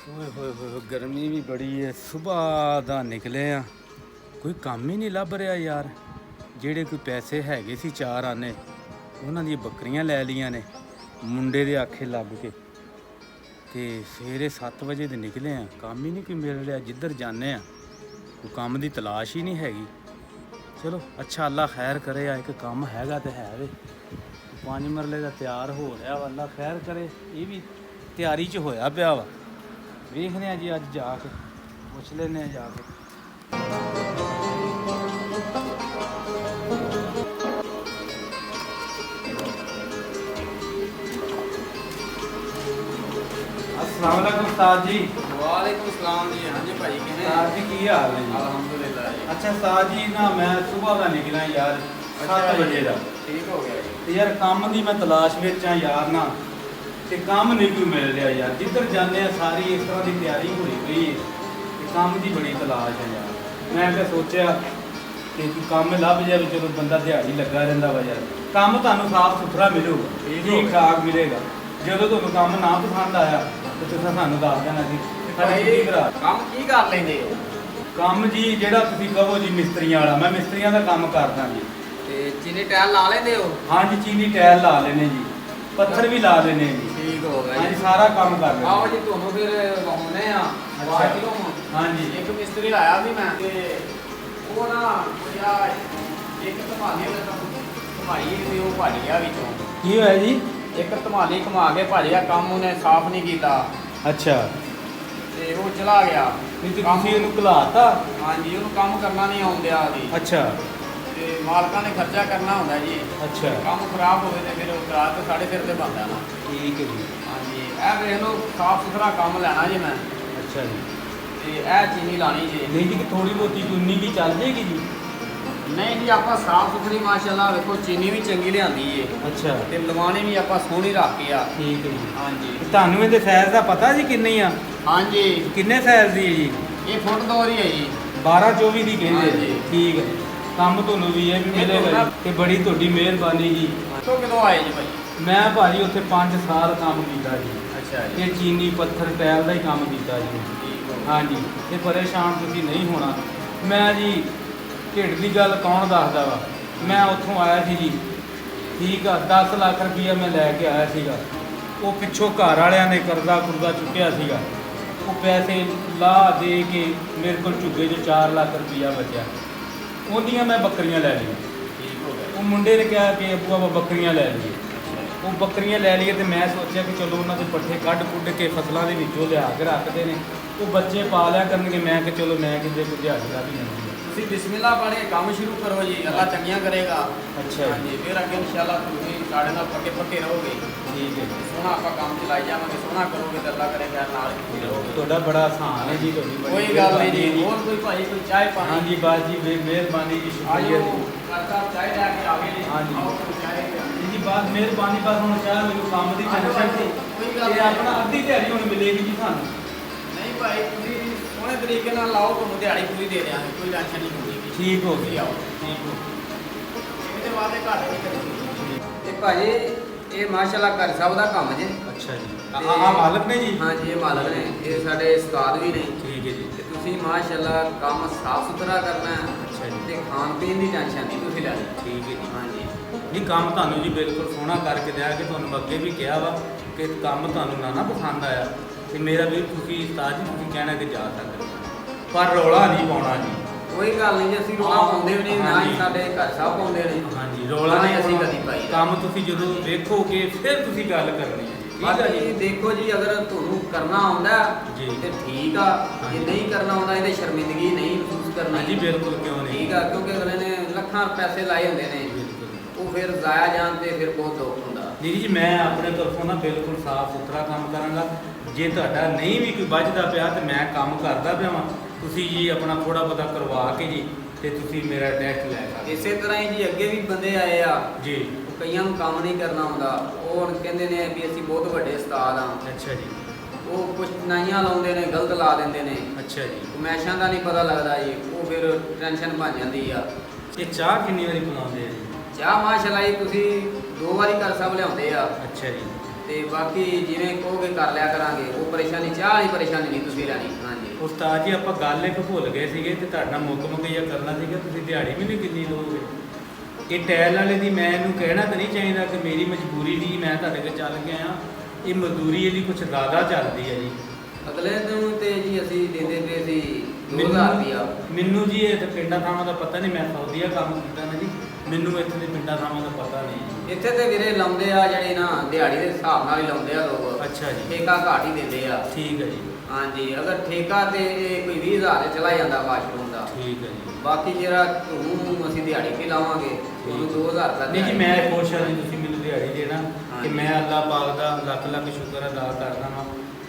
ਓਏ ਹੋਏ ਹੋਏ ਗਰਮੀ ਵੀ ਬੜੀ ਹੈ। ਸੁਬਾਹ ਦਾ ਨਿਕਲੇ ਆ, ਕੋਈ ਕੰਮ ਹੀ ਨਹੀਂ ਲੱਭ ਰਿਹਾ ਯਾਰ। ਜਿਹੜੇ ਕੋਈ ਪੈਸੇ ਹੈਗੇ ਸੀ ਚਾਰ ਆਨੇ, ਉਹਨਾਂ ਦੀਆਂ ਬੱਕਰੀਆਂ ਲੈ ਲਈਆਂ ਨੇ ਮੁੰਡੇ ਦੇ ਆਖੇ ਲੱਗ ਕੇ। ਤੇ ਸਵੇਰੇ 7 ਵਜੇ ਦੇ ਨਿਕਲੇ ਆ, ਕੰਮ ਹੀ ਨਹੀਂ ਕੋਈ ਮਿਲ ਰਿਹਾ। ਜਿੱਧਰ ਜਾਂਦੇ ਆ ਕੋਈ ਕੰਮ ਦੀ ਤਲਾਸ਼ ਹੀ ਨਹੀਂ ਹੈਗੀ। ਚਲੋ ਅੱਛਾ, ਅੱਲਾ ਖੈਰ ਕਰੇ। ਆ ਇੱਕ ਕੰਮ ਹੈਗਾ ਤੇ ਹੈ ਵੇ, 5 ਮਰਲੇ ਦਾ ਤਿਆਰ ਹੋ ਰਿਹਾ ਵਾ। ਅੱਲਾ ਖੈਰ ਕਰੇ, ਇਹ ਵੀ ਤਿਆਰੀ 'ਚ ਹੋਇਆ ਪਿਆ ਵਾ। ਵੇਖਦੇ ਆ ਜੀ, ਅੱਜ ਜਾ ਕੇ ਪੁੱਛ ਲੈਂਦੇ ਆ ਜਾ ਕੇ। अस्सलाम वालेकुम उस्ताद जी। वालेकुम सलाम जी। हाँ जी भाई किवें? उस्ताद जी की हाल है जी? अल्हम्दुलिल्लाह जी। अच्छा उस्ताद जी ना, मैं सुबह का निकला यार 7 ਵਜੇ ਦਾ। ठीक हो गया जी। ਤੇ ਯਾਰ ਕੰਮ ਦੀ ਮੈਂ ਤਲਾਸ਼ ਵਿੱਚ ਆ ਯਾਰ ਨਾ, ਤੇ ਕੰਮ ਨਹੀਂ ਕੋਈ ਮਿਲ ਰਿਹਾ ਯਾਰ। ਜਿੱਧਰ ਜਾਂਦੇ ਆ ਸਾਰੀ ਇਸ ਤਰ੍ਹਾਂ ਦੀ ਤਿਆਰੀ ਹੋਈ ਪਈ ਹੈ ਤੇ ਕੰਮ ਦੀ ਬੜੀ ਤਲਾਸ਼ ਹੈ ਯਾਰ। ਮੈਂ ਤਾਂ ਸੋਚਿਆ ਕਿ ਕੋਈ ਕੰਮ ਲੱਭ ਜਾਵੇ, ਚਲੋ ਬੰਦਾ ਦਿਹਾੜੀ ਲੱਗਾ ਰਹਿੰਦਾ ਵਾ ਯਾਰ। ਕੰਮ ਤੁਹਾਨੂੰ ਸਾਫ਼ ਸੁਥਰਾ ਮਿਲੂਗਾ, ਠੀਕ ਠਾਕ ਮਿਲੇਗਾ। ਜਦੋਂ ਤੁਹਾਨੂੰ ਕੰਮ ਨਾ ਪਸੰਦ ਆਇਆ ਤੇ ਤੁਸੀਂ ਸਾਨੂੰ ਦੱਸ ਦੇਣਾ ਸੀ। ਭਾਈ ਕੰਮ ਕੀ ਕਰ ਲੈਂਦੇ ਹੋ? ਕੰਮ ਜੀ ਜਿਹੜਾ ਤੁਸੀਂ ਕਹੋ ਜੀ, ਮਿਸਤਰੀਆਂ ਵਾਲਾ। ਮੈਂ ਮਿਸਤਰੀਆਂ ਦਾ ਕੰਮ ਕਰਦਾ ਜੀ। ਤੇ ਚੀਨੀ ਟਾਇਲ ਲਾ ਲੈਂਦੇ ਹੋ? ਹਾਂਜੀ, ਚੀਨੀ ਟਾਇਲ ਲਾ ਲੈਨੇ ਜੀ, ਪੱਥਰ ਵੀ ਲਾ ਲੈਨੇ ਜੀ। ਠੀਕ ਹੋ ਗਿਆ ਹਾਂਜੀ, ਜੀ। ਸਾਰਾ ਕੰਮ ਕਰ ਲੈਂਦੇ। ਆਓ ਜੀ ਤੁਹਾਨੂੰ ਫਿਰ ਲਾਉਣੇ ਆ। ਬਾਅਦ ਕਿਉਂ? ਹਾਂਜੀ ਇੱਕ ਮਿਸਤਰੀ ਲਾਇਆ ਸੀ ਮੈਂ, ਤੇ ਉਹ ਨਾ ਯਾਰ ਇੱਕ ਧਮਾਲੀ ਵਾਲਾ ਧਮਾਈ ਤੇ ਉਹ ਭੱਜ ਗਿਆ ਵਿੱਚੋਂ। ਕੀ ਹੋਇਆ ਜੀ? ਇੱਕ ਧਮਾਲੀ ਘੁਮਾ ਕੇ ਭੱਜ ਗਿਆ, ਕੰਮ ਉਹਨੇ ਸਾਫ਼ ਨਹੀਂ ਕੀਤਾ ਅੱਛਾ, ਤੇ ਉਹ ਚਲਾ ਗਿਆ। ਨਹੀਂ ਤੇ ਤੁਸੀਂ ਇਹਨੂੰ ਘਲਾਤਾ? ਹਾਂਜੀ, ਉਹਨੂੰ ਕੰਮ ਕਰਨਾ ਨਹੀਂ ਆਉਂਦਿਆ ਜੀ। ਅੱਛਾ ਤੇ ਮਾਲਕਾਂ ਨੇ ਖਰਚਾ ਕਰਨਾ ਹੁੰਦਾ ਜੀ। ਅੱਛਾ, ਕੰਮ ਖਰਾਬ ਹੋਵੇ ਤੇ ਫਿਰ ਉਹ ਕਰਾ ਕੇ ਸਾਡੇ ਸਿਰ ਤੇ ਬਣਦਾ ਨਾ। ਠੀਕ ਹੈ ਜੀ। ਹਾਂਜੀ, ਇਹ ਵੇਖ ਲਓ, ਸਾਫ ਸੁਥਰਾ ਕੰਮ ਲੈਣਾ ਜੀ ਮੈਂ। ਅੱਛਾ ਜੀ। ਤੇ ਇਹ ਚੀਨੀ ਲਾਣੀ ਜੀ। ਨਹੀਂ ਜੀ, ਥੋੜੀ ਬਹੁਤੀ ਚੁੰਨੀ ਵੀ ਚੱਲ ਜਾਏਗੀ ਜੀ? ਨਹੀਂ ਜੀ, ਆਪਾਂ ਸਾਫ ਸੁਥਰੀ ਮਾਸ਼ਾਅੱਲਾ ਵੇਖੋ, ਚੀਨੀ ਵੀ ਚੰਗੀ ਲਿਆਂਦੀ ਏ ਅੱਛਾ, ਤੇ ਲਵਾਣੇ ਵੀ ਆਪਾਂ ਸੋਹਣੀ ਰੱਖ ਕੇ ਆ। ਠੀਕ ਹੈ ਜੀ। ਹਾਂਜੀ ਤੁਹਾਨੂੰ ਇਹਦੇ ਸਾਈਜ਼ ਦਾ ਪਤਾ ਜੀ ਕਿੰਨੀ ਆ? ਹਾਂਜੀ, ਕਿੰਨੇ ਸਾਈਜ਼ ਦੀ ਹੈ ਜੀ? ਇਹ ਫੁੱਟ ਦੋ ਹੀ ਹੈ ਜੀ। 12-24 ਦੀ ਕਹਿੰਦੇ? ਹਾਂਜੀ। ਠੀਕ ਹੈ। ਕੰਮ ਤੁਹਾਨੂੰ ਵੀ ਇਹ ਵੀ ਮਿਲੇਗਾ ਜੀ। ਤੇ ਬੜੀ ਤੁਹਾਡੀ ਮਿਹਰਬਾਨੀ ਜੀ। ਤੋਂ ਕਿਦੋਂ ਆਏ ਜੀ ਭਾਈ? ਮੈਂ ਭਾਜੀ ਉੱਥੇ 5 ਸਾਲ ਕੰਮ ਕੀਤਾ ਜੀ। ਅੱਛਾ ਜੀ। ਇਹ ਚੀਨੀ ਪੱਥਰ ਟਾਇਲ ਦਾ ਹੀ ਕੰਮ ਕੀਤਾ ਜੀ। ਠੀਕ ਹੋ ਗਿਆ। ਹਾਂਜੀ, ਤੇ ਪਰੇਸ਼ਾਨ ਤੁਸੀਂ ਨਹੀਂ ਹੋਣਾ। ਮੈਂ ਜੀ ਢਿੱਡ ਦੀ ਗੱਲ ਕੌਣ ਦੱਸਦਾ ਵਾ। ਮੈਂ ਉੱਥੋਂ ਆਇਆ ਸੀ ਜੀ, ਠੀਕ ਆ। 10 ਲੱਖ ਰੁਪਈਆ ਮੈਂ ਲੈ ਕੇ ਆਇਆ ਸੀਗਾ। ਉਹ ਪਿੱਛੋਂ ਘਰ ਵਾਲਿਆਂ ਨੇ ਕਰਜ਼ਾ ਚੁੱਕਿਆ ਸੀਗਾ। ਉਹ ਪੈਸੇ ਲਾ ਦੇ ਕੇ ਮੇਰੇ ਕੋਲ ਝੁੱਗੇ 'ਚ 4 ਲੱਖ ਰੁਪਈਆ ਬਚਿਆ। ਉਹਦੀਆਂ ਮੈਂ ਬੱਕਰੀਆਂ ਲੈ ਲਈਆਂ। ਠੀਕ ਹੋ ਗਿਆ। ਉਹ ਮੁੰਡੇ ਨੇ ਕਿਹਾ ਕਿ ਅੱਬੂ ਆਪਾਂ ਬੱਕਰੀਆਂ ਲੈ ਲਈਏ। ਉਹ ਬੱਕਰੀਆਂ ਲੈ ਲਈਏ ਤੇ ਮੈਂ ਸੋਚਿਆ ਕਿ ਚਲੋ ਉਹਨਾਂ ਦੇ ਪੱਠੇ ਕੱਢ ਕੇ ਫਸਲਾਂ ਦੇ ਵਿੱਚੋਂ ਲਿਆ ਕੇ ਰੱਖਦੇ ਨੇ, ਉਹ ਬੱਚੇ ਪਾ ਲਿਆ ਕਰਨਗੇ। ਮੈਂ ਕਿ ਚਲੋ ਮੈਂ ਕਿਤੇ ਕੋਈ ਦਿਹਾੜੀ ਲਾ ਵੀ ਜਾਂਦੀ ਹੈ। ਤੁਸੀਂ ਬਿਸਮਿਲ੍ਲਾ ਪੜ੍ਹ ਕੇ ਕੰਮ ਸ਼ੁਰੂ ਕਰੋ ਜੀ, ਅੱਲਾ ਚੰਗੀਆਂ ਕਰੇਗਾ। ਅੱਛਾ ਜੀ। ਹਾਂਜੀ, ਫਿਰ ਅੱਗੇ ਇਨਸ਼ਾਅੱਲਾ ਤੁਸੀਂ ਸਾਡੇ ਨਾਲ ਪੱਕੇ ਰਹੋਗੇ। ਠੀਕ ਹੈ ਜੀ। ਸੋਹਣਾ ਆਪਾਂ ਕੰਮ ਚਲਾਈ ਜਾਵਾਂਗੇ, ਸੋਹਣਾ ਕਰੋਗੇ ਤੇ ਅੱਲਾ ਕਰੇਗਾ ਨਾਲ ਹੀ ਰਹੋਗੇ। ਤੁਹਾਡਾ ਬੜਾ ਆਸਾਨ ਹੈ ਜੀ। ਤੁਹਾਡੀ ਬੜੀ ਕੋਈ ਗੱਲ ਨਹੀਂ ਜੀ। ਮਿਹਰਬਾਨੀ ਹੋਰ ਕੋਈ ਭਾਈ ਕੋਈ ਚਾਹ ਪਾਣੀ? ਹਾਂਜੀ ਬਾਤ ਜੀ, ਮਿਹਰਬਾਨੀ ਜੀ, ਸ਼ੁਕਰੀਆ ਆਜੋ ਜੀ। ਕਰਤਾ ਚਾਹ ਲੈ ਕੇ ਆਵੇ ਜੀ। ਹਾਂਜੀ। ਆਓ ਕੋਈ ਚਾਹ ਲੈ ਕੇ ਆਵੇ। ਜੀ ਬਾਤ ਮਿਹਰਬਾਨੀ। ਬਸ ਹੁਣ ਚਾਹ ਮੈਨੂੰ ਕੰਮ ਦੀ ਟੈਨਸ਼ਨ ਸੀ ਕੋਈ ਗੱਲ ਤੇ ਨਹੀਂ। ਆਪਣਾ ਅੱਧੀ ਦਿਹਾੜੀ ਹੁਣ ਮਿਲੇਗੀ ਜੀ ਸਾਨੂੰ। ਨਹੀਂ ਭਾਈ, ਤੁਸੀਂ ਸੋਹਣੇ ਤਰੀਕੇ ਨਾਲ ਲਾਓ, ਤੁਹਾਨੂੰ ਦਿਹਾੜੀ ਪੂਰੀ ਦੇ ਦਿਆਂਗੇ, ਕੋਈ ਟੈਨਸ਼ਨ ਨਹੀਂ ਹੁੰਦੀ। ਠੀਕ ਹੋ ਤੁਸੀਂ ਗਿਆ। ਆਓ। ਠੀਕ ਹੋ ਇਹਦੇ ਵਾਸਤੇ ਘੱਟ ਨਹੀਂ ਕਰਨੀ। ਤੇ ਭਾਜੀ ਇਹ ਮਾਸ਼ਾਅੱਲਾ ਘਰ ਸਾਹਿਬ ਦਾ ਕੰਮ ਜੇ। ਅੱਛਾ ਜੀ। ਹਾਂ ਮਾਲਕ ਨੇ ਜੀ? ਹਾਂਜੀ, ਇਹ ਮਾਲਕ ਨੇ, ਇਹ ਸਾਡੇ ਉਸਤਾਦ ਵੀ ਨੇ। ਠੀਕ ਹੈ ਜੀ। ਤੇ ਤੁਸੀਂ ਮਾਸ਼ਾਅੱਲਾ ਕੰਮ ਸਾਫ ਸੁਥਰਾ ਕਰਨਾ ਹੈ ਅੱਛਾ ਜੀ। ਤੇ ਖਾਣ ਪੀਣ ਦੀ ਟੈਨਸ਼ਨ ਨਹੀਂ ਤੁਸੀਂ ਲੈਣੀ। ਠੀਕ ਹੈ ਜੀ। ਹਾਂਜੀ ਨਹੀਂ, ਕੰਮ ਤੁਹਾਨੂੰ ਜੀ ਬਿਲਕੁਲ ਸੋਹਣਾ ਕਰਕੇ ਦਿਆ ਕਿ ਤੁਹਾਨੂੰ ਅੱਗੇ ਵੀ ਕਿਹਾ ਵਾ ਕਿ ਕੰਮ ਤੁਹਾਨੂੰ ਨਾ ਪਸੰਦ ਆਇਆ ਤੇ ਮੇਰਾ ਵੀ ਤੁਸੀਂ ਉਸਤਾਦ ਜੀ ਤੁਸੀਂ ਕਹਿਣਾ ਕਿ ਜਾ ਸਕਦੇ, ਪਰ ਰੌਲਾ ਨਹੀਂ ਪਾਉਣਾ ਜੀ। ਕੋਈ ਗੱਲ ਨਹੀਂ ਜੀ, ਅਸੀਂ ਰੋਲਾ ਪਾਉਂਦੇ ਵੀ ਨਹੀਂ, ਨਾ ਹੀ ਸਾਡੇ ਘਰ ਸਾਹਿਬ ਪਾਉਂਦੇ ਨੇ। ਹਾਂਜੀ, ਰੌਲਾ ਨਾ ਹੀ ਨਹੀਂ ਅਸੀਂ ਪਾਉਣਾ। ਕਦੀ ਪਾਈ। ਕੰਮ ਤੁਸੀਂ ਜਦੋਂ ਵੇਖੋਗੇ ਫਿਰ ਤੁਸੀਂ ਗੱਲ ਕਰਨੀ ਹੈ ਜੀ। ਠੀਕ ਹੈ ਬਾਕੀ ਜੀ। ਦੇਖੋ ਜੀ, ਅਗਰ ਤੁਹਾਨੂੰ ਕਰਨਾ ਆਉਂਦਾ ਜੀ। ਤੇ ਠੀਕ ਆ, ਜੇ ਨਹੀਂ ਕਰਨਾ ਆਉਂਦਾ ਇਹਦੇ ਸ਼ਰਮਿੰਦਗੀ ਨਹੀਂ ਮਹਿਸੂਸ ਕਰਨੀ। ਹਾਂਜੀ ਬਿਲਕੁਲ, ਕਿਉਂ ਨਹੀਂ। ਠੀਕ ਆ, ਕਿਉਂਕਿ ਅਗਲੇ ਨੇ ਲੱਖਾਂ ਪੈਸੇ ਲਾਏ ਹੁੰਦੇ ਨੇ, ਬਿਲਕੁਲ। ਉਹ ਫਿਰ ਜ਼ਾਇਆ ਜਾਣ ਤੇ ਫਿਰ ਬਹੁਤ ਦੁੱਖ ਹੁੰਦਾ। ਦੀਦੀ ਜੀ, ਮੈਂ ਆਪਣੇ ਤਰਫੋਂ ਨਾ ਬਿਲਕੁਲ ਸਾਫ਼ ਸੁਥਰਾ ਕੰਮ ਕਰਾਂਗਾ। ਜੇ ਤੁਹਾਡਾ ਨਹੀਂ ਵੀ ਕੋਈ ਬਚਦਾ ਪਿਆ ਤੇ ਮੈਂ ਕੰਮ ਕਰਦਾ ਪਿਆ ਵਾਂ, ਤੁਸੀਂ ਜੀ ਆਪਣਾ ਥੋੜਾ ਬਹੁਤਾ ਕਰਵਾ ਕੇ ਜੀ ਤੇ ਤੁਸੀਂ ਮੇਰਾ ਟੈਸਟ ਲੈ ਸਕਦੇ। ਇਸੇ ਤਰ੍ਹਾਂ ਹੀ ਜੀ ਅੱਗੇ ਵੀ ਬੰਦੇ ਆਏ ਆ, ਜੀ। ਉਹ ਕਈਆਂ ਨੂੰ ਕੰਮ ਨਹੀਂ ਕਰਨਾ ਆਉਂਦਾ। ਉਹ ਹੁਣ ਕਹਿੰਦੇ ਨੇ ਵੀ ਅਸੀਂ ਬਹੁਤ ਵੱਡੇ ਉਸਤਾਦ ਆ। ਅੱਛਾ ਜੀ। ਉਹ ਕੁਛ ਨਾਈਆਂ ਲਾਉਂਦੇ ਨੇ, ਗਲਤ ਲਾ ਦਿੰਦੇ ਨੇ। ਅੱਛਾ ਜੀ। ਕਮੈਸ਼ਾਂ ਦਾ ਨਹੀਂ ਪਤਾ ਲੱਗਦਾ ਜੀ, ਉਹ ਫਿਰ ਟੈਨਸ਼ਨ ਬਣ ਜਾਂਦੀ ਆ। ਇਹ ਚਾਹ ਕਿੰਨੀ ਵਾਰੀ ਪਿਲਾਉਂਦੇ ਆ ਜੀ? ਚਾਹ ਮਾਸ਼ਾਅੱਲਾ ਜੀ ਤੁਸੀਂ 2 ਵਾਰੀ ਘਰ ਸਾਹਿਬ ਲਿਆਉਂਦੇ ਆ। ਅੱਛਾ ਜੀ। ਤੇ ਬਾਕੀ ਜਿਵੇਂ ਕਹੋਗੇ ਕਰ ਲਿਆ ਕਰਾਂਗੇ। ਉਹ ਪਰੇਸ਼ਾਨੀ ਚਾਹ ਵਾਲੀ ਪਰੇਸ਼ਾਨੀ ਨਹੀਂ ਤੁਸੀਂ ਲੈਣੀ। ਹਾਂਜੀ ਉਸਤਾਦ ਜੀ ਆਪਾਂ ਗੱਲ ਇੱਕ ਭੁੱਲ ਗਏ ਸੀਗੇ ਤੇ ਤੁਹਾਡਾ ਮੁੱਕ ਮੁਕਈਆ ਕਰਨਾ ਸੀਗਾ। ਤੁਸੀਂ ਦਿਹਾੜੀ ਵੀ ਨਹੀਂ ਕਿੰਨੀ ਲਓਗੇ? ਇਹ ਟੈਲ ਵਾਲੇ ਦੀ ਮੈਂ ਇਹਨੂੰ ਕਹਿਣਾ ਤਾਂ ਨਹੀਂ ਚਾਹੀਦਾ ਕਿ ਮੇਰੀ ਮਜਬੂਰੀ ਨਹੀਂ, ਮੈਂ ਤੁਹਾਡੇ ਕੋਲ ਚੱਲ ਕੇ ਆਇਆ। ਇਹ ਮਜ਼ਦੂਰੀ ਇਹਦੀ ਕੁਛ ਜ਼ਿਆਦਾ ਚੱਲਦੀ ਹੈ ਜੀ। ਅਗਲੇ ਦਿਨ ਤੇ ਜੀ ਅਸੀਂ ਦਿੰਦੇ ਪਏ ਸੀ 2000 ਰੁਪਇਆ। ਮੈਨੂੰ ਜੀ ਇਹ ਤੇ ਪਿੰਡਾਂ ਥਾਵਾਂ ਦਾ ਪਤਾ ਨਹੀਂ, ਮੈਂ ਸਾਊਦੀਆ ਕੰਮ ਕੀਤਾ ਨਾ ਜੀ, ਮੈਨੂੰ ਇੱਥੇ ਦੇ ਪਿੰਡਾਂ ਥਾਵਾਂ ਦਾ ਪਤਾ ਨਹੀਂ। ਇੱਥੇ ਤੇ ਵੀਰੇ ਲਾਉਂਦੇ ਆ ਜਿਹੜੇ ਨਾ ਦਿਹਾੜੀ ਦੇ ਹਿਸਾਬ ਨਾਲ ਹੀ ਲਾਉਂਦੇ ਆ ਲੋਕ। ਅੱਛਾ ਜੀ। ਠੇਕਾ ਘੱਟ ਹੀ ਦਿੰਦੇ ਆ। ਠੀਕ ਹੈ ਜੀ। ਹਾਂਜੀ ਅਗਰ ਠੇਕਾ ਤੇ ਇਹ ਕੋਈ 20000 ਤੇ ਚਲਾ ਜਾਂਦਾ ਵਾਸ਼ਰੂਮ ਦਾ। ਠੀਕ ਹੈ ਜੀ। ਬਾਕੀ ਜਿਹੜਾ ਤੁਹਾਨੂੰ ਅਸੀਂ ਦਿਹਾੜੀ ਤੇ ਲਾਵਾਂਗੇ ਤੁਹਾਨੂੰ 2000 ਦਾ। ਨਹੀਂ ਜੀ ਮੈਂ ਖੁਸ਼ ਹਾਂ ਜੀ ਤੁਸੀਂ ਮੈਨੂੰ ਦਿਹਾੜੀ ਦੇਣਾ ਕਿ ਹਾਂਜੀ। ਮੈਂ ਅੱਲਾਹ ਪਾਕ ਦਾ ਲੱਖ ਲੱਖ ਸ਼ੁਕਰ ਅਦਾ ਕਰਦਾ ਵਾਂ।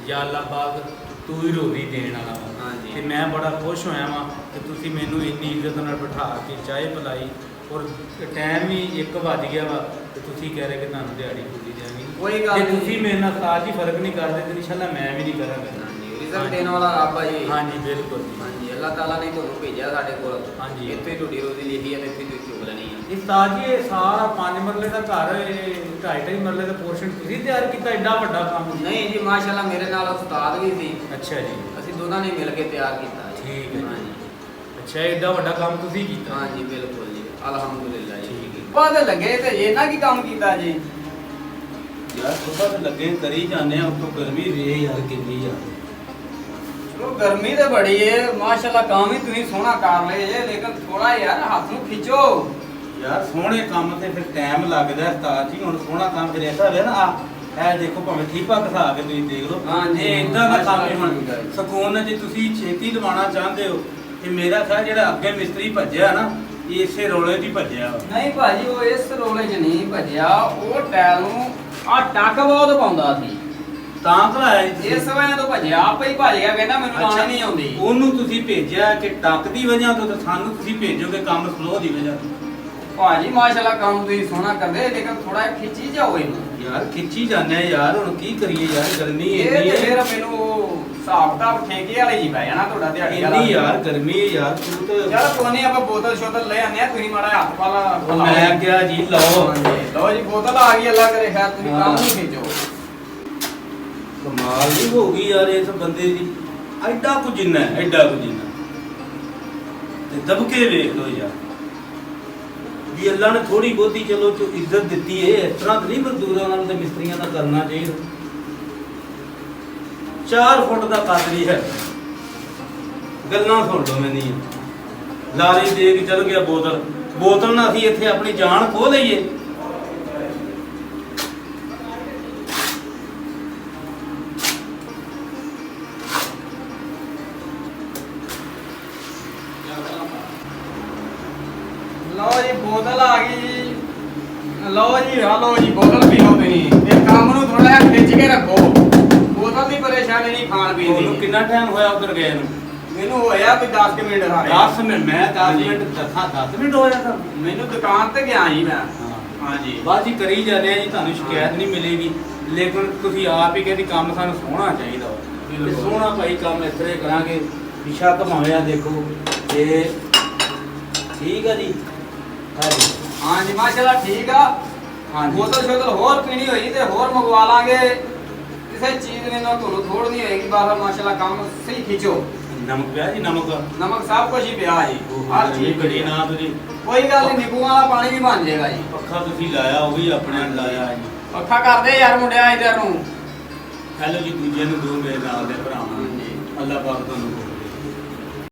ਜਾਂ ਅੱਲਾਹ ਪਾਕ ਤੂੰ ਹੀ ਰੋਜ਼ੀ ਦੇਣ ਵਾਲਾ ਵਾ। ਹਾਂਜੀ। ਤੇ ਮੈਂ ਬੜਾ ਖੁਸ਼ ਹੋਇਆ ਵਾਂ ਕਿ ਤੁਸੀਂ ਮੈਨੂੰ ਇੰਨੀ ਇੱਜ਼ਤ ਨਾਲ ਬਿਠਾ ਕੇ ਚਾਹ ਪਿਲਾਈ ਔਰ ਟਾਈਮ ਵੀ 1 ਵੱਜ ਗਿਆ ਵਾ ਤੇ ਤੁਸੀਂ ਕਹਿ ਰਹੇ ਕਿ ਤੁਹਾਨੂੰ ਦਿਹਾੜੀ ਪੂਰੀ ਦੇਣੀ। ਕੋਈ ਗੱਲ ਜੇ ਨਹੀਂ। ਤੁਸੀਂ ਮੇਰੇ ਨਾਲ ਸਾਜ ਹੀ ਫਰਕ ਨਹੀਂ ਕਰਦੇ ਤੇ ਇਨਸ਼ਾਅੱਲਾ ਮੈਂ ਵੀ ਨਹੀਂ ਕਰਾਂਗਾ। ਹਾਂਜੀ ਰਿਜ਼ਲਟ ਦੇਣ ਵਾਲਾ ਰੱਬ ਆ ਜੀ। ਹਾਂਜੀ ਬਿਲਕੁਲ ਜੀ। ਹਾਂਜੀ ਅੱਲਾਹ ਤਾਲਾ ਨੇ ਤੁਹਾਨੂੰ ਭੇਜਿਆ ਸਾਡੇ ਕੋਲ। ਹਾਂਜੀ। ਇੱਥੇ ਤੁਹਾਡੀ ਰੋਜ਼ੀ ਲਿਖੀ ਹੈ ਤੇ ਇੱਥੇ ਤੁਸੀਂ ਚੁਗ ਲੈਣੀ ਆ। ਇਹ ਉਸਤਾਦ ਜੀ ਇਹ ਸਾਰਾ 5 ਮਰਲੇ ਦਾ ਘਰ, ਇਹ 2.5 ਮਰਲੇ ਦਾ ਪੋਰਸ਼ਨ ਤੁਸੀਂ ਤਿਆਰ ਕੀਤਾ? ਐਡਾ ਵੱਡਾ ਕੰਮ? ਨਹੀਂ ਜੀ ਮਾਸ਼ਾਅੱਲਾ ਮੇਰੇ ਨਾਲ ਉਸਤਾਦ ਵੀ ਸੀ। ਅੱਛਾ ਜੀ। ਅਸੀਂ ਦੋਨਾਂ ਨੇ ਮਿਲ ਕੇ ਤਿਆਰ ਕੀਤਾ ਜੀ। ਠੀਕ ਹੈ ਜੀ। ਹਾਂਜੀ ਅੱਛਾ ਐਡਾ ਵੱਡਾ ਕੰਮ ਤੁਸੀਂ ਕੀਤਾ? ਹਾਂਜੀ ਬਿਲਕੁਲ ਜੀ ਅਲਹਮਦੁਲਿਲਾ ਜੀ। ਠੀਕ ਹੈ। ਬਾਅਦ ਲੱਗੇ ਤੇ ਇਹਨਾਂ ਕੀ ਕੰਮ ਕੀਤਾ ਜੀ? ਯਾਰ ਸੁਬਹ ਤੇ ਲੱਗੇ ਕਰੀ ਜਾਂਦੇ ਆ, ਉੱਤੋਂ ਗਰਮੀ ਵੇ ਯਾਰ ਕਿੰਨੀ ਆ। ਚਲੋ ਗਰਮੀ ਤੇ ਬੜੀ ਏ ਮਾਸ਼ਾਅੱਲਾ ਕੰਮ ਵੀ ਤੁਸੀਂ ਸੋਹਣਾ ਕਰ ਲਏ ਜੇ, ਲੇਕਿਨ ਥੋੜਾ ਯਾਰ ਹੱਥ ਨੂੰ ਖਿੱਚੋ। ਯਾਰ ਸੋਹਣੇ ਕੰਮ ਤੇ ਫਿਰ ਟਾਈਮ ਲੱਗਦਾ ਉਸਤਾਦ ਜੀ। ਹੁਣ ਸੋਹਣਾ ਕੰਮ ਫਿਰ ਐਸਾ ਹੋਵੇ ਨਾ ਇਹ ਦੇਖੋ ਭਾਵੇਂ ਠੀਪਾ ਘਸਾ ਕੇ ਤੁਸੀਂ ਦੇਖ ਲਓ। ਹਾਂਜੀ। ਇਹ ਇਦਾਂ ਦਾ ਕੰਮ ਹੀ ਹੁਣ ਠੀਕ ਹੈ ਜੀ। ਸਕੂਨ ਨਾਲ ਜੇ ਤੁਸੀਂ ਛੇਤੀ ਲਵਾਉਣਾ ਚਾਹੁੰਦੇ ਹੋ ਤੇ ਮੇਰਾ ਖਿਆਲ ਜਿਹੜਾ ਅੱਗੇ ਮਿਸਤਰੀ ਭੱਜਿਆ ਨਾ ਇਹ ਇਸੇ ਰੋਲੇ 'ਚ ਹੀ ਭੱਜਿਆ ਵਾ। ਨਹੀਂ ਭਾਜੀ ਉਹ ਇਸ ਰੋਲੇ 'ਚ ਨਹੀਂ ਭੱਜਿਆ, ਉਹ ਟੈਲ ਨੂੰ ਆ ਟੱਕ ਬਹੁਤ ਪਾਉਂਦਾ ਸੀ ਤਾਂ ਘਲਾਇਆ ਜੀ ਇਸ ਤੁਸੀਂ। ਵਜ੍ਹਾ ਤੋਂ ਭੱਜਿਆ। ਆਪੇ ਹੀ ਭੱਜ ਗਿਆ, ਕਹਿੰਦਾ ਮੈਨੂੰ ਲਾਉਣੀ ਨਹੀਂ ਆਉਂਦੀ। ਉਹਨੂੰ ਤੁਸੀਂ ਭੇਜਿਆ ਕਿ ਟੱਕ ਦੀ ਵਜ੍ਹਾ ਤੋਂ, ਤੇ ਸਾਨੂੰ ਤੁਸੀਂ ਭੇਜੋਗੇ ਕੰਮ ਸਲੋ ਦੀ ਵਜ੍ਹਾ ਤੋਂ। ਭਾਜੀ ਮਾਸ਼ਾਅੱਲਾ ਕੰਮ ਤੁਸੀਂ ਸੋਹਣਾ ਕਰਦੇ, ਲੇਕਿਨ ਥੋੜਾ ਖਿੱਚੀ ਜਾਓ ਇਹਨੂੰ। ਯਾਰ ਖਿੱਚੀ ਜਾਂਦੇ ਆ ਯਾਰ, ਹੁਣ ਕੀ ਕਰੀਏ ਯਾਰ, ਗਰਮੀ ਇਹ ਇੰਨੀ ਤੇ ਹੈ। ਫਿਰ ਮੈਨੂੰ ਹਿਸਾਬ ਕਿਤਾਬ ਠੇਕੇ ਵਾਲੇ ਹੀ ਪੈ ਜਾਣਾ ਤੁਹਾਡਾ ਦਿਹਾੜੀ ਵਾਲਾ। ਇੰਨੀ ਯਾਰ ਗਰਮੀ ਹੈ ਯਾਰ, ਤੂੰ ਤੇ ਚਲ ਕੋਈ ਨਹੀਂ ਆਪਾਂ ਬੋਤਲ ਸ਼ੋਤਲ ਲੈ ਆਨੇ ਆ, ਤੁਸੀਂ ਮਾੜਾ ਜਿਹਾ ਹੱਥ ਪਾਲਾ। ਉਹ ਮੈਂ ਕਿਹਾ ਜੀ ਲਓ। ਲਓ ਜੀ ਬੋਤਲ ਆ ਗਈ, ਅੱਲਾ ਕਰੇ ਖੈਰ ਤੁਸੀਂ ਕੰਮ ਨਹੀਂ ਖਿੱਚੋ। ਕਮਾਲ ਨਹੀਂ ਹੋ ਗਈ ਯਾਰ ਇਸ ਬੰਦੇ ਦੀ। ਐਡਾ ਕੁ ਜਿੰਨਾ ਐਡਾ ਕੁ ਜਿੰਨਾ ਤੇ ਦਬਕੇ ਵੇਖ ਲੋ ਯਾਰ ਵੀ ਅੱਲਾ ਨੇ ਥੋੜੀ ਬਹੁਤੀ ਚਲੋ ਜੋ ਇੱਜ਼ਤ ਦਿੱਤੀ ਏ। ਇਸ ਤਰ੍ਹਾਂ ਤਾਂ ਨਹੀਂ ਮਜ਼ਦੂਰਾਂ ਨਾਲ ਤੇ ਮਿਸਤਰੀਆਂ ਦਾ ਕਰਨਾ ਚਾਹੀਦਾ। 4 ਫੁੱਟ ਦਾ ਕਾਦਰੀ ਹੈ। ਗੱਲਾਂ ਸੁਣ ਲਓ ਮੈਨੀ ਲਾਰੀ ਦੇ ਕੇ ਚਲ ਗਿਆ ਬੋਤਲ। ਬੋਤਲ ਨਾਲ ਅਸੀਂ ਇੱਥੇ ਆਪਣੀ ਜਾਨ ਖੋ ਲਈਏ। ਲਓ ਜੀ ਬੋਤਲ ਆ ਗਈ। ਲਓ ਜੀ ਆ ਲਓ ਜੀ ਬੋਤਲ ਪੀਓ ਤੁਸੀਂ। ਇਹ ਕੰਮ ਨੂੰ ਥੋੜਾ ਜਿਹਾ ਖਿੱਚ ਕੇ ਰੱਖੋ। ਬੋਤਲ ਦੀ ਪਰੇਸ਼ਾਨੀ ਨਹੀਂ ਖਾਣ ਪੀਣ ਤੁਹਾਨੂੰ ਦੀ। ਕਿੰਨਾ ਟਾਈਮ ਹੋਇਆ ਉਧਰ ਗਏ ਨੂੰ? ਮੈਨੂੰ ਹੋਇਆ ਵੀ 10 ਕੁ ਮਿੰਟ ਸਾਰੇ। 10 ਮਿੰਟ ਮੈਂ 10 ਮਿੰਟ 10 ਮਿੰਟ ਹੋਇਆ ਤਾਂ ਮੈਨੂੰ ਦੁਕਾਨ ਤੇ ਗਿਆ ਜੀ ਮੈਂ। ਹਾਂ ਹਾਂਜੀ ਬਾਅਦ ਜੀ ਕਰੀ ਜਾਂਦੇ ਆ ਜੀ, ਤੁਹਾਨੂੰ ਸ਼ਿਕਾਇਤ ਨਹੀਂ ਮਿਲੇਗੀ। ਲੇਕਿਨ ਤੁਸੀਂ ਆਪ ਹੀ ਕਹਿੰਦੇ ਕੰਮ ਸਾਨੂੰ ਸੋਹਣਾ ਚਾਹੀਦਾ ਵਾ। ਤੇ ਬਿਲਕੁਲ। ਸੋਹਣਾ ਭਾਈ ਕੰਮ ਇਸ ਤਰ੍ਹਾਂ ਹੀ ਕਰਾਂਗੇ। ਵਿਸ਼ਾ ਘਮਾਇਆ ਦੇਖੋ ਇਹ ਠੀਕ ਆ ਜੀ। ਹਾਂਜੀ ਹਾਂਜੀ ਮਾਸ਼ਾਅੱਲਾ ਠੀਕ ਆ। ਹਾਂਜੀ। ਬੋਤਲ ਸ਼ੋਤਲ ਹੋਰ ਪੀਣੀ ਹੋਈ ਤੇ ਹੋਰ ਮੰਗਵਾ ਲਾਂਗੇ। ਕਿਸੇ ਚੀਜ਼ ਨੇ ਨਾ ਤੁਹਾਨੂੰ ਥੋੜ ਨਹੀਂ ਹੋਏਗੀ। ਬਾਹਰ ਮਾਸ਼ਾਅੱਲਾ ਕੰਮ ਸਹੀ ਖਿੱਚੋ। ਨਮਕ ਪਿਆ ਜੀ? ਨਮਕ ਨਮਕ ਸਭ ਕੁਝ ਹੀ ਪਿਆ ਜੀ। ਹਰ ਚੀਜ਼ ਘੜੀ ਪਈ ਆ। ਨਾ ਤੁਸੀਂ ਕੋਈ ਗੱਲ ਨਹੀਂ, ਨਿੰਬੂ ਵਾਲਾ ਪਾਣੀ ਵੀ ਬਣ ਜਾਏਗਾ ਜੀ। ਪੱਖਾ ਤੁਸੀਂ ਲਾਇਆ ਉਹ ਵੀ ਆਪਣੇ ਨਾਲ ਲਾਇਆ ਜੀ। ਪੱਖਾ ਕਰਦੇ ਯਾਰ ਮੁੰਡਿਆ ਇਧਰ ਨੂੰ। ਹੈਲੋ ਜੀ ਦੂਜਿਆਂ ਨੂੰ ਦੋ ਮੇਰੇ ਨਾਲ ਦੇ ਭਰਾਵਾਂ ਨੂੰ। ਹਾਂਜੀ। ਅੱਲਾਹ ਪਾਕ ਤੁਹਾਨੂੰ